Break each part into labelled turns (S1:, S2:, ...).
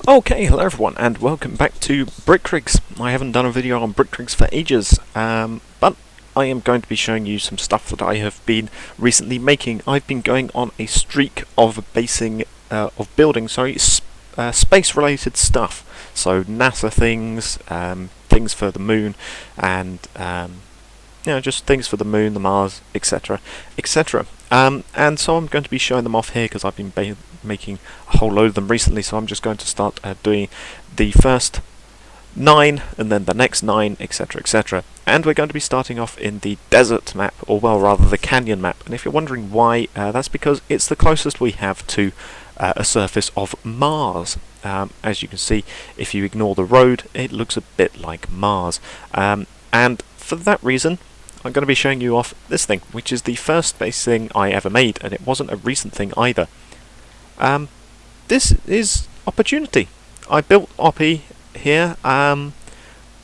S1: Okay, hello everyone, and welcome back to Brick Rigs. I haven't done a video on Brick Rigs for ages, but I am going to be showing you some stuff that I have been recently making. I've been going on a streak of building space-related stuff. So NASA things, things for the moon, and just things for the moon, the Mars, etc., etc. And so I'm going to be showing them off here because I've been making a whole load of them recently, so I'm just going to start doing the first 9 and then the next 9, etc., etc. And we're going to be starting off in the desert map, or well, rather the canyon map. And if you're wondering why, that's because it's the closest we have to a surface of Mars. As you can see, if you ignore the road, it looks a bit like Mars. And for that reason, I'm going to be showing you off this thing, which is the first space thing I ever made, and it wasn't a recent thing either. This is Opportunity. I built Oppie here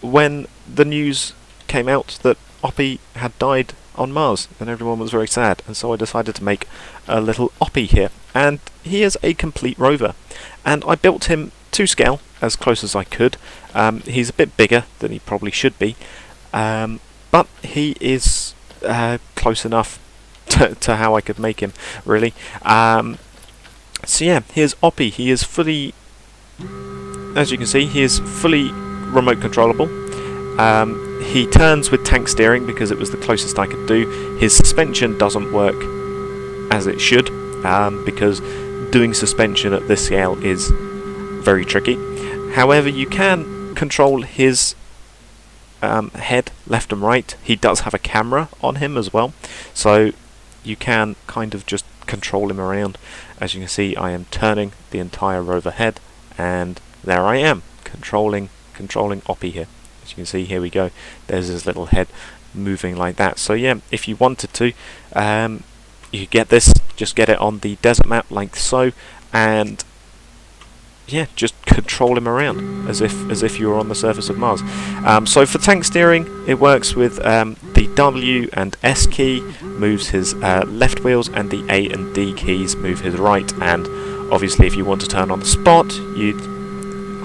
S1: when the news came out that Oppie had died on Mars, and everyone was very sad, and so I decided to make a little Oppie here. And he is a complete rover, and I built him to scale as close as I could. He's a bit bigger than he probably should be, but he is close enough to how I could make him, really. So yeah, here's Oppie. He is fully, as you can see, he is fully remote controllable. He turns with tank steering because it was the closest I could do. His suspension doesn't work as it should, because doing suspension at this scale is very tricky. However, you can control his head left and right. He does have a camera on him as well, so you can kind of just control him around. As you can see, I am turning the entire rover head, and there I am, controlling Oppie here. As you can see, here we go, there's his little head moving like that. So yeah, if you wanted to, you get this, just get it on the desert map like so, and yeah, just control him around as if you were on the surface of Mars. So for tank steering, it works with the W and S key moves his left wheels, and the A and D keys move his right. And obviously, if you want to turn on the spot, you'd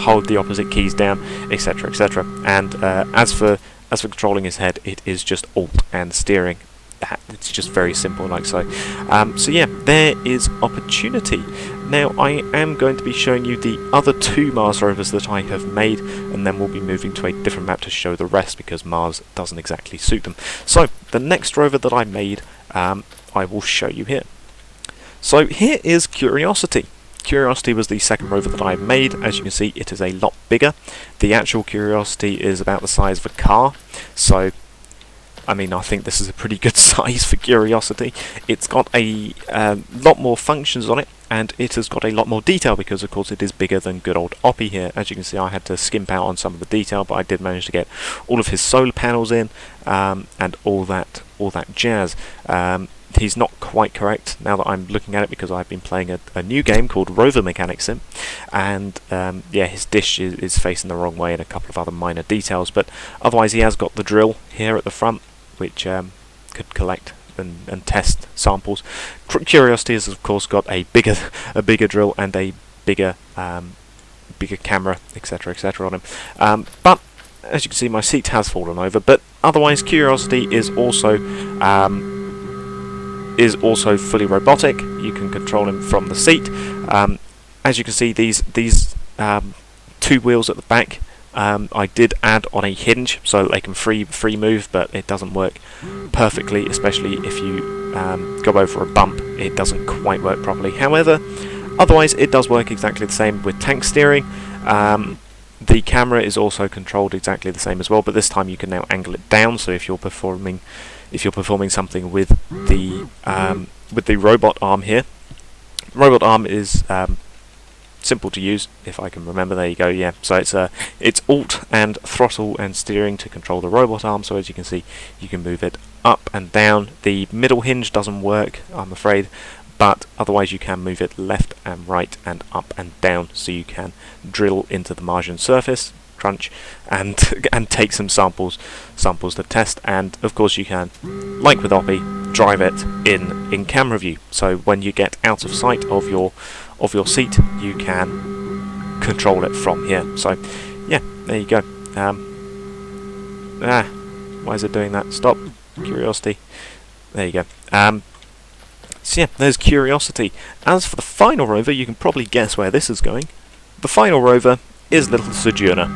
S1: hold the opposite keys down, etc., etc. And as for controlling his head, it is just Alt and steering. It's just very simple, like so. So yeah, there is Opportunity. Now I am going to be showing you the other 2 Mars rovers that I have made, and then we'll be moving to a different map to show the rest because Mars doesn't exactly suit them. So the next rover that I made, I will show you here. So here is Curiosity. Curiosity was the second rover that I made. As you can see, it is a lot bigger. The actual Curiosity is about the size of a car, so I mean, I think this is a pretty good size for Curiosity. It's got a lot more functions on it, and it has got a lot more detail because, of course, it is bigger than good old Oppie here. As you can see, I had to skimp out on some of the detail, but I did manage to get all of his solar panels in, and all that jazz. He's not quite correct now that I'm looking at it because I've been playing a new game called Rover Mechanic Sim, and yeah, his dish is facing the wrong way and a couple of other minor details, but otherwise he has got the drill here at the front, which could collect and test samples. Curiosity has of course got a bigger drill and a bigger camera, etc., etc. on him. But as you can see, my seat has fallen over. But otherwise, Curiosity is also fully robotic. You can control him from the seat. As you can see, these 2 wheels at the back, I did add on a hinge so that they can free move, but it doesn't work perfectly, especially if you go over a bump. It doesn't quite work properly. However, otherwise it does work exactly the same with tank steering. The camera is also controlled exactly the same as well, but this time you can now angle it down. So if you're performing something with the robot arm here, robot arm is simple to use, if I can remember. There you go. Yeah, so it's Alt and throttle and steering to control the robot arm. So as you can see, you can move it up and down. The middle hinge doesn't work, I'm afraid, but otherwise you can move it left and right and up and down, so you can drill into the Martian surface, crunch, and take some samples to test. And of course you can, like with Oppie, drive it in camera view. So when you get out of sight of your seat, you can control it from here. So yeah, there you go. Why is it doing that? Stop. Curiosity. There you go. So yeah, there's Curiosity. As for the final rover, you can probably guess where this is going. The final rover is little Sojourner,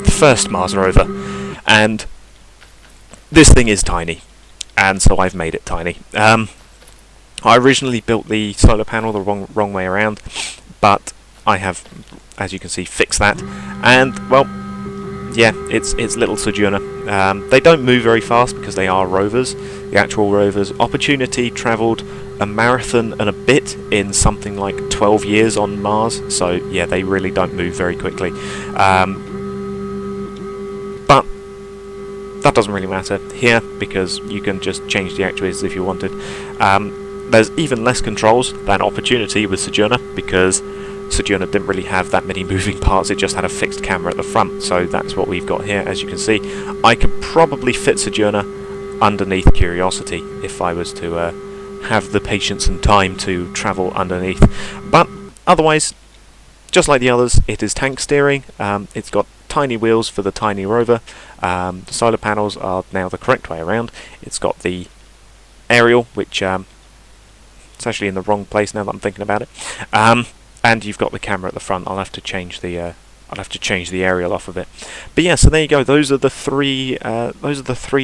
S1: the first Mars rover, and this thing is tiny, and so I've made it tiny. I originally built the solar panel the wrong way around, but I have, as you can see, fixed that, and well, yeah, it's little Sojourner. They don't move very fast because they are rovers, the actual rovers. Opportunity travelled a marathon and a bit in something like 12 years on Mars, so yeah, they really don't move very quickly. But that doesn't really matter here because you can just change the actuators if you wanted. There's even less controls than Opportunity with Sojourner because Sojourner didn't really have that many moving parts, it just had a fixed camera at the front, so that's what we've got here. As you can see, I could probably fit Sojourner underneath Curiosity if I was to have the patience and time to travel underneath. But otherwise, just like the others, it is tank steering. It's got tiny wheels for the tiny rover. The solar panels are now the correct way around. It's got the aerial, which it's actually in the wrong place now that I'm thinking about it. And you've got the camera at the front. I'll have to change the aerial off of it. But yeah, so there you go. Those are the three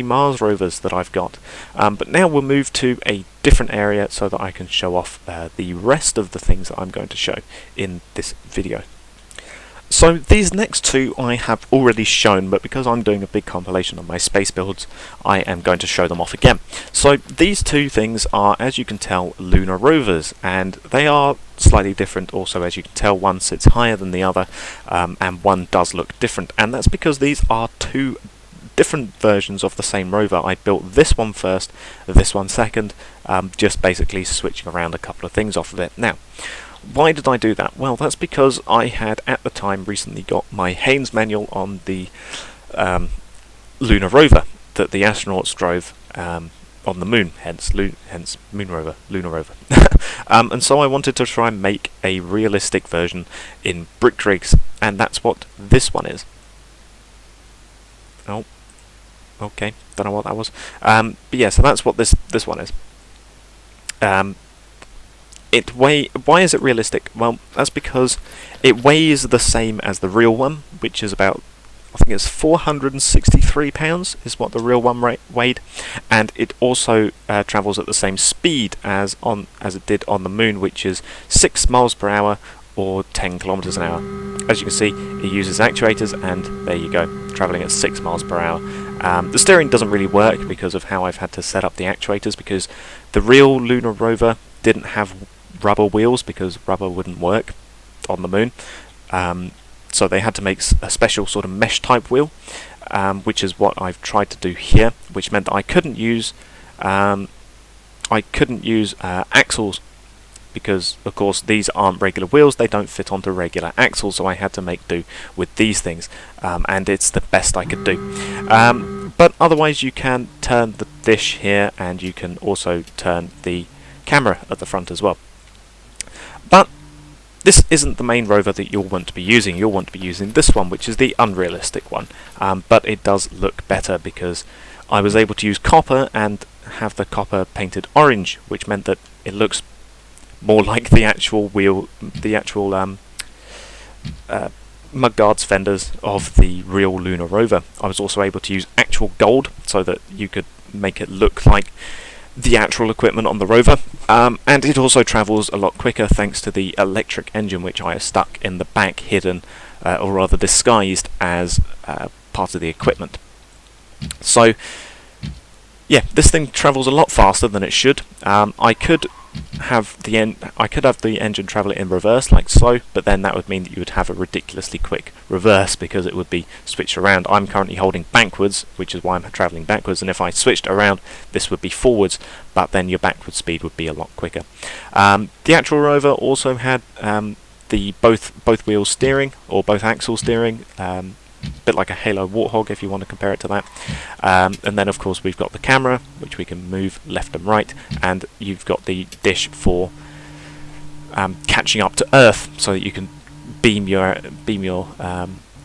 S1: Mars rovers that I've got. But now we'll move to a different area so that I can show off the rest of the things that I'm going to show in this video. So these next two I have already shown, but because I'm doing a big compilation of my space builds, I am going to show them off again. So these two things are, as you can tell, lunar rovers, and they are slightly different also, as you can tell. One sits higher than the other, and one does look different, and that's because these are two different versions of the same rover. I built this one first, this one second, just basically switching around a couple of things off of it. Now, why did I do that? Well, that's because I had at the time recently got my Haynes manual on the Lunar Rover that the astronauts drove on the moon, hence Moon Rover, Lunar Rover. And so I wanted to try and make a realistic version in brick rigs, and that's what this one is. Oh, okay, don't know what that was. But yeah, so that's what this one is. Why is it realistic? Well, that's because it weighs the same as the real one, which is about, I think it's 463 pounds is what the real one weighed, and it also travels at the same speed as it did on the moon, which is 6 miles per hour or 10 kilometers an hour. As you can see, it uses actuators, and there you go, traveling at 6 miles per hour. The steering doesn't really work because of how I've had to set up the actuators, because the real Lunar Rover didn't have rubber wheels because rubber wouldn't work on the moon, so they had to make a special sort of mesh type wheel, which is what I've tried to do here, which meant that I couldn't use axles, because of course these aren't regular wheels, they don't fit onto regular axles, so I had to make do with these things, and it's the best I could do. But otherwise you can turn the dish here, and you can also turn the camera at the front as well. But this isn't the main rover that you'll want to be using. You'll want to be using this one, which is the unrealistic one. But it does look better because I was able to use copper and have the copper painted orange, which meant that it looks more like the actual wheel, the actual mudguards fenders of the real Lunar Rover. I was also able to use actual gold so that you could make it look like the actual equipment on the rover, and it also travels a lot quicker thanks to the electric engine, which I have stuck in the back, hidden, or rather disguised as part of the equipment. So yeah, this thing travels a lot faster than it should. I could have the engine travel it in reverse like so, but then that would mean that you would have a ridiculously quick reverse because it would be switched around. I'm currently holding backwards, which is why I'm travelling backwards, and if I switched around this would be forwards, but then your backward speed would be a lot quicker. The actual rover also had the both wheel steering, or both axle steering, bit like a Halo Warthog if you want to compare it to that, and then of course we've got the camera, which we can move left and right, and you've got the dish for catching up to Earth, so that you can beam your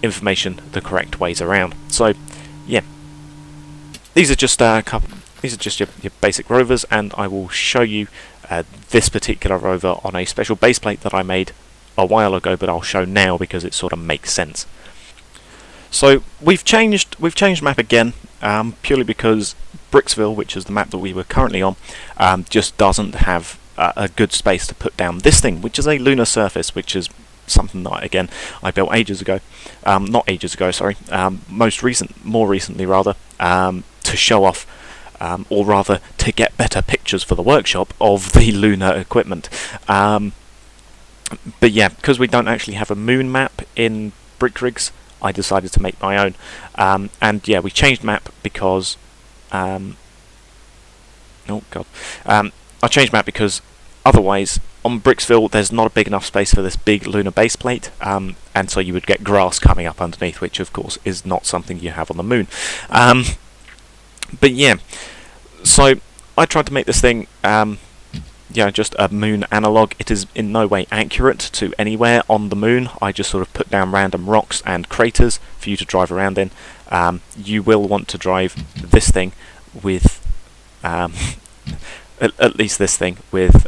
S1: information the correct ways around. So yeah, these are just a couple. These are just your basic rovers, and I will show you this particular rover on a special base plate that I made a while ago, but I'll show now because it sort of makes sense. So we've changed map again, purely because Bricksville, which is the map that we were currently on, just doesn't have a good space to put down this thing, which is a lunar surface, which is something that again I built ages ago, not ages ago, sorry, more recently rather, to show off, or rather to get better pictures for the workshop of the lunar equipment. But yeah, because we don't actually have a moon map in Brickrigs, I decided to make my own. And yeah, we changed map because oh god, I changed map because otherwise on Bricksville there's not a big enough space for this big lunar base plate, and so you would get grass coming up underneath, which of course is not something you have on the moon. But yeah, so I tried to make this thing just a moon analog. It is in no way accurate to anywhere on the moon. I just sort of put down random rocks and craters for you to drive around in. You will want to drive this thing with at least this thing with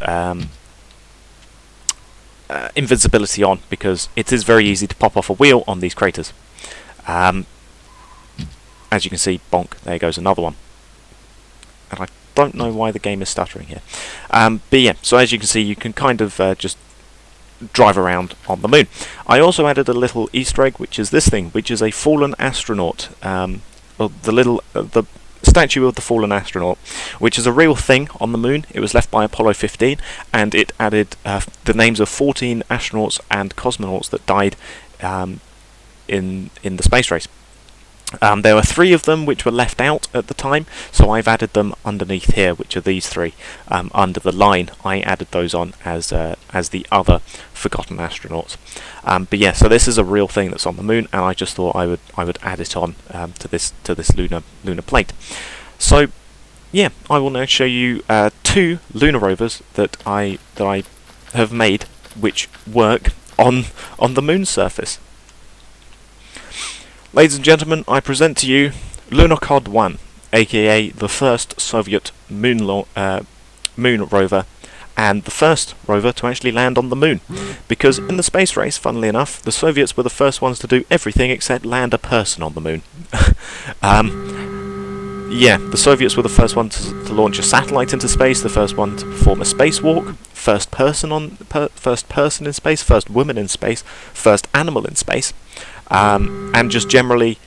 S1: invincibility on, because it is very easy to pop off a wheel on these craters. As you can see, bonk, there goes another one. And I don't know why the game is stuttering here. But yeah, so as you can see, you can kind of just drive around on the moon. I also added a little Easter egg, which is this thing, which is a fallen astronaut. Well, the statue of the fallen astronaut, which is a real thing on the moon. It was left by Apollo 15, and it added the names of 14 astronauts and cosmonauts that died in the space race. There were 3 of them which were left out at the time, so I've added them underneath here, which are these 3. Under the line, I added those on as the other forgotten astronauts. But yeah, so this is a real thing that's on the moon, and I just thought I would add it on to this lunar plate. So yeah, I will now show you 2 lunar rovers that I have made, which work on the moon's surface. Ladies and gentlemen, I present to you Lunar 1, aka the first Soviet moon rover, and the first rover to actually land on the moon. Because in the space race, funnily enough, the Soviets were the first ones to do everything except land a person on the moon. Yeah, the Soviets were the first one to launch a satellite into space, the first one to perform a spacewalk, first person in space, first woman in space, first animal in space. And just generally,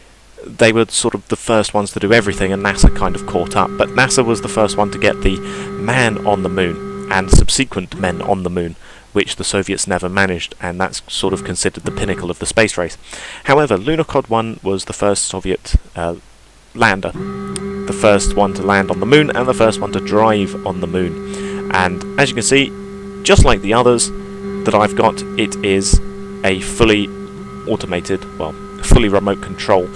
S1: they were sort of the first ones to do everything, and NASA kind of caught up. But NASA was the first one to get the man on the moon, and subsequent men on the moon, which the Soviets never managed, and that's sort of considered the pinnacle of the space race. However, Lunar 1 was the first Soviet lander, the first one to land on the moon, and the first one to drive on the moon. And as you can see, just like the others that I've got, it is a fully automated, well, fully remote control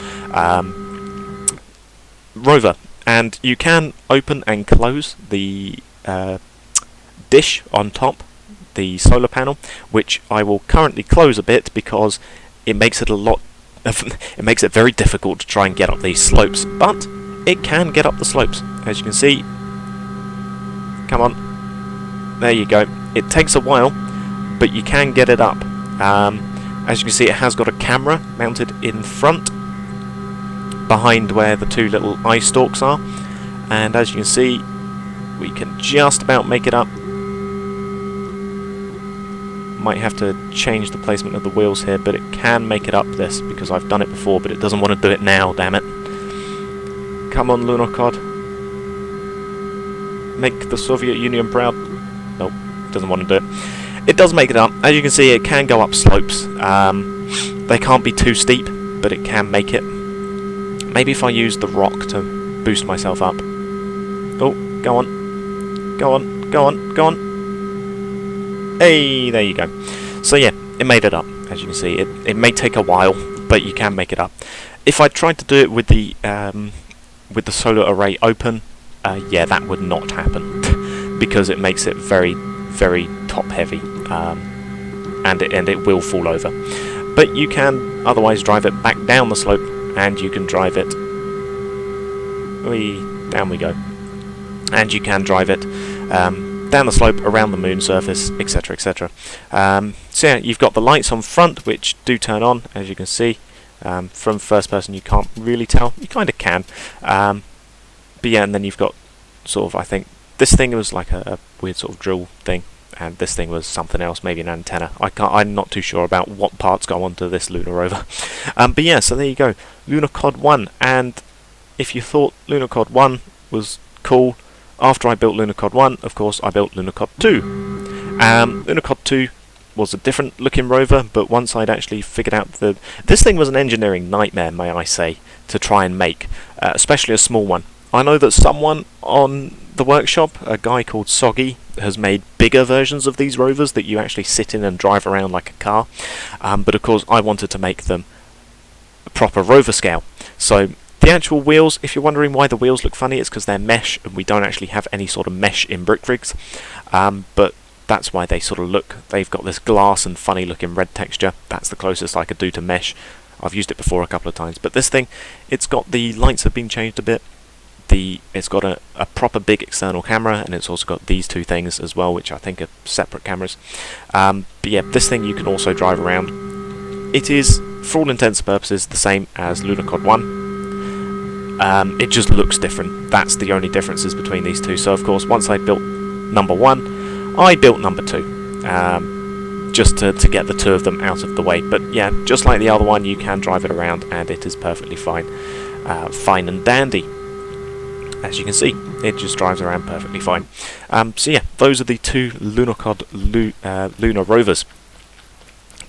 S1: rover, and you can open and close the dish on top, the solar panel, which I will currently close a bit because it makes it it makes it very difficult to try and get up these slopes, but it can get up the slopes, as you can see. Come on, there you go. It takes a while, but you can get it up. As you can see, it has got a camera mounted in front, behind where the 2 little eye stalks are, and as you can see, we can just about make it up. Might have to change the placement of the wheels here, but it can make it up this, because I've done it before, but it doesn't want to do it now, damn it. Come on, Lunar Cod. Make the Soviet Union proud. Nope, it doesn't want to do it. It does make it up. As you can see, it can go up slopes. They can't be too steep, but it can make it. Maybe if I use the rock to boost myself up. Oh, go on. Go on, go on, go on. Hey, there you go. So yeah, it made it up. As you can see, it may take a while, but you can make it up. If I tried to do it with the solar array open, yeah, that would not happen because it makes it very, very top heavy. and it will fall over. But you can otherwise drive it back down the slope, and you can drive it... down we go. And you can drive it down the slope, around the moon surface, etc, etc. So yeah, you've got the lights on front, which do turn on, as you can see. From first person you can't really tell, you kind of can. But yeah, and then you've got sort of, I think, this thing was like a weird sort of drill thing, and this thing was something else, maybe an antenna. I'm not too sure about what parts go onto this Lunar Rover. But yeah, so there you go, Lunar Cod 1, and if you thought Lunar Cod 1 was cool, after I built Lunar Cod 1, of course, I built Lunar Cod 2. Lunar Cod 2 was a different looking rover, but once I'd actually figured out that this thing was an engineering nightmare, may I say, to try and make, especially a small one. I know that someone on the workshop, a guy called Soggy, has made bigger versions of these rovers that you actually sit in and drive around like a car, but of course I wanted to make them a proper rover scale. So the actual wheels, if you're wondering why the wheels look funny, it's because they're mesh, and we don't actually have any sort of mesh in brick rigs, but that's why they sort of look, they've got this glass and funny looking red texture. That's the closest I could do to mesh. I've used it before a couple of times, but this thing, it's got, the lights have been changed a bit, it's got a proper big external camera, and it's also got these two things as well, which I think are separate cameras. But yeah, this thing you can also drive around. It is, for all intents and purposes, the same as Lunar Cod 1. It just looks different. That's the only differences between these two. So of course, once I built number 1, I built number 2, just to get the two of them out of the way. But yeah, just like the other one, you can drive it around, and it is perfectly fine, fine and dandy. As you can see, it just drives around perfectly fine. So yeah, those are the two Lunar Cod Lunar Rovers,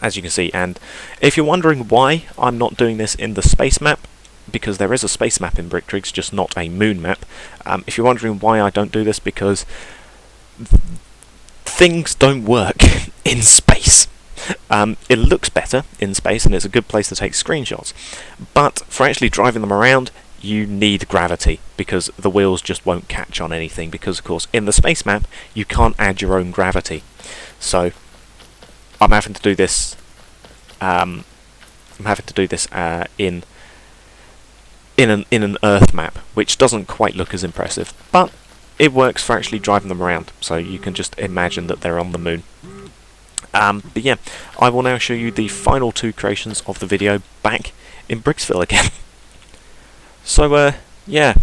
S1: as you can see. And if you're wondering why I'm not doing this in the space map, because there is a space map in Bricktrigs, just not a moon map. If you're wondering why I don't do this, because things don't work in space. It looks better in space, and it's a good place to take screenshots, but for actually driving them around, you need gravity, because the wheels just won't catch on anything, because of course in the space map you can't add your own gravity. So I'm having to do this in an Earth map, which doesn't quite look as impressive, but it works for actually driving them around, so you can just imagine that they're on the moon. But yeah, I will now show you the final two creations of the video back in Bricksville again. So yeah,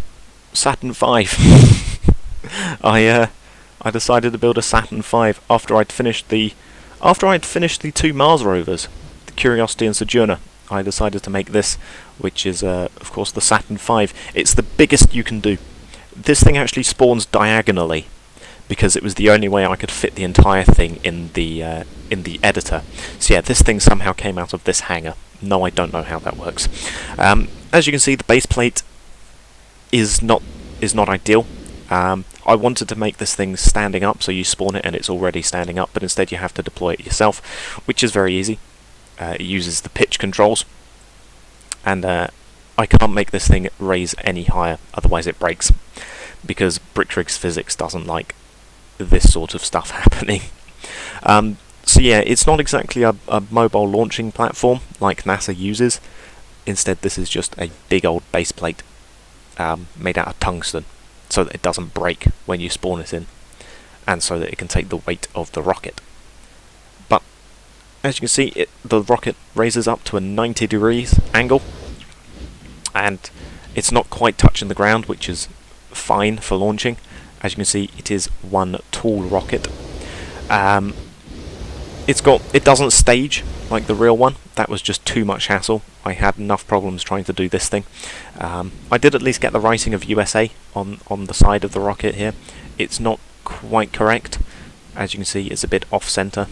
S1: Saturn V. I decided to build a Saturn V after I'd finished the two Mars rovers, the Curiosity and Sojourner. I decided to make this, which is of course the Saturn V. It's the biggest you can do. This thing actually spawns diagonally, because it was the only way I could fit the entire thing in the editor. So yeah, this thing somehow came out of this hangar. No, I don't know how that works. As you can see, the base plate is not ideal. I wanted to make this thing standing up, so you spawn it and it's already standing up, but instead you have to deploy it yourself, which is very easy. It uses the pitch controls, and I can't make this thing raise any higher, otherwise it breaks, because Bricktrigs physics doesn't like this sort of stuff happening. So yeah, it's not exactly a mobile launching platform like NASA uses. Instead, this is just a big old base plate made out of tungsten, so that it doesn't break when you spawn it in, and so that it can take the weight of the rocket. But as you can see, the rocket raises up to a 90 degrees angle, and it's not quite touching the ground, which is fine for launching. As you can see, it is one tall rocket. It doesn't stage like the real one. That was just too much hassle. I had enough problems trying to do this thing. I did at least get the writing of USA on the side of the rocket here. It's not quite correct. As you can see, it's a bit off-center,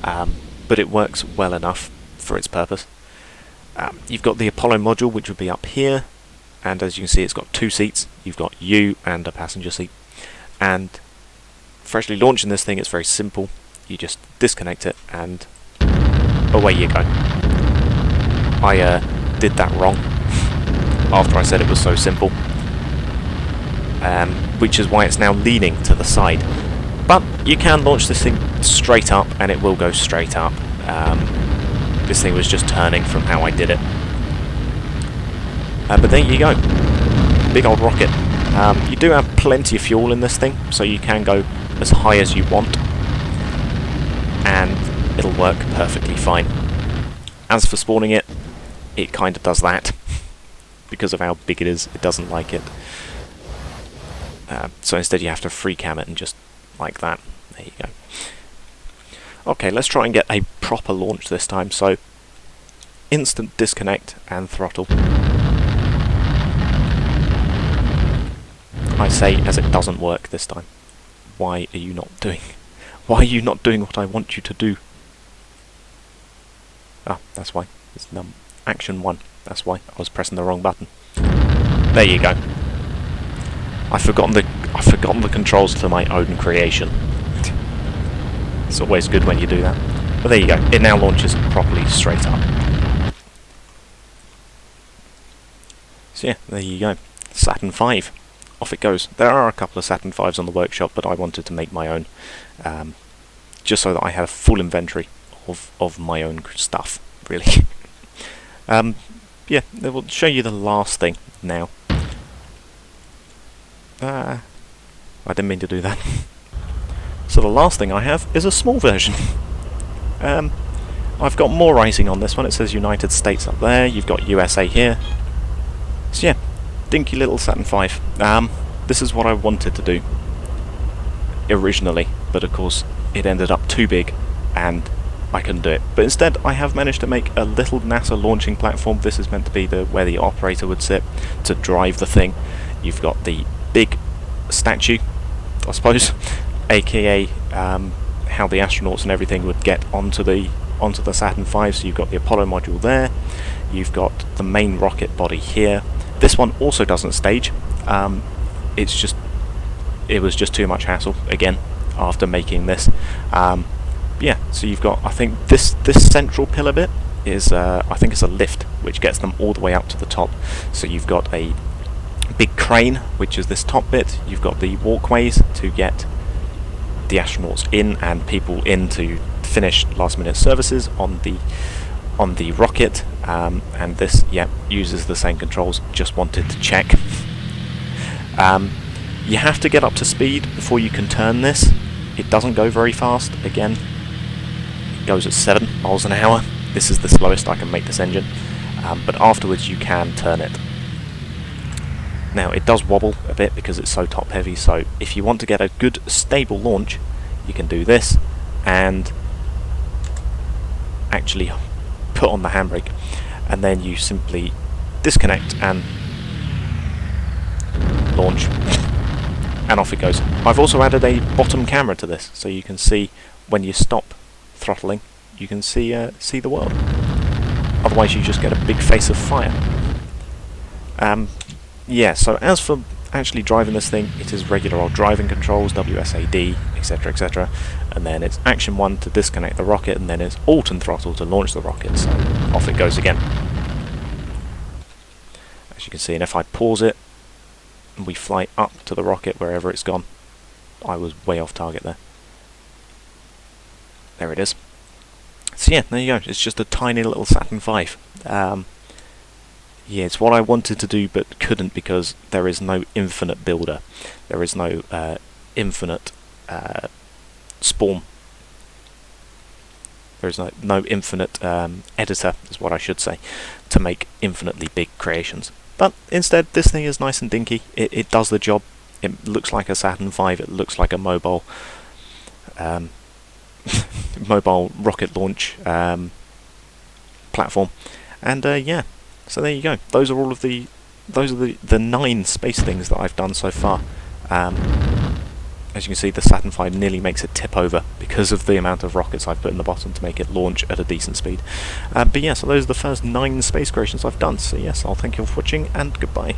S1: but it works well enough for its purpose. You've got the Apollo module, which would be up here, and as you can see, it's got two seats. You've got you and a passenger seat. And for actually launching this thing, it's very simple. You just disconnect it and away you go. I did that wrong after I said it was so simple, which is why it's now leaning to the side. But you can launch this thing straight up, and it will go straight up. This thing was just turning from how I did it. But there you go. Big old rocket. You do have plenty of fuel in this thing, so you can go as high as you want. And it'll work perfectly fine. As for spawning it, it kind of does that. Because of how big it is, it doesn't like it. So instead you have to free cam it and just like that. There you go. Okay, let's try and get a proper launch this time. So, instant disconnect and throttle. I say as it doesn't work this time. Why are you not doing? Why are you not doing what I want you to do? Ah, that's why. It's action 1. That's why I was pressing the wrong button. There you go. I've forgotten the controls to my own creation. It's always good when you do that. But there you go. It now launches properly straight up. So yeah, there you go. Saturn V. Off it goes. There are a couple of Saturn Vs on the workshop, but I wanted to make my own, just so that I had a full inventory of my own stuff, really. Yeah, we'll show you the last thing now. I didn't mean to do that. So the last thing I have is a small version. I've got more icing on this one. It says United States up there. You've got USA here. So yeah, dinky little Saturn V. This is what I wanted to do originally, but of course it ended up too big and I couldn't do it. But instead I have managed to make a little NASA launching platform. This is meant to be where the operator would sit to drive the thing. You've got the big statue, I suppose, aka how the astronauts and everything would get onto the Saturn V. So you've got the Apollo module there. You've got the main rocket body here. This one also doesn't stage. It was just too much hassle again after making this. Yeah, so you've got, I think this central pillar bit is I think it's a lift which gets them all the way up to the top. So you've got a big crane, which is this top bit. You've got the walkways to get the astronauts in and people in to finish last-minute services on the rocket, and this, yeah, uses the same controls. Just wanted to check. You have to get up to speed before you can turn this. It doesn't go very fast. Again, it goes at 7 miles an hour. This is the slowest I can make this engine, but afterwards you can turn it. Now it does wobble a bit because it's so top heavy, so if you want to get a good stable launch you can do this and actually put on the handbrake, and then you simply disconnect and launch and off it goes. I've also added a bottom camera to this, so you can see when you stop throttling you can see the world. Otherwise you just get a big face of fire. Yeah, so as for actually driving this thing, it is regular old driving controls, WSAD, etc, etc, and then it's action 1 to disconnect the rocket, and then it's alt and throttle to launch the rocket, so off it goes again. As you can see, and if I pause it and we fly up to the rocket wherever it's gone, I was way off target there. There it is. So yeah, there you go, it's just a tiny little Saturn V. Yeah, it's what I wanted to do but couldn't because there is no infinite builder. There is no infinite spawn. There is no infinite editor, is what I should say, to make infinitely big creations. But instead, this thing is nice and dinky. It does the job. It looks like a Saturn V. It looks like a mobile mobile rocket launch platform. And yeah. So there you go. Those are all of the 9 space things that I've done so far. As you can see, the Saturn V nearly makes it tip over because of the amount of rockets I've put in the bottom to make it launch at a decent speed. But yeah, so those are the first 9 space creations I've done. So yes, I'll thank you all for watching and goodbye.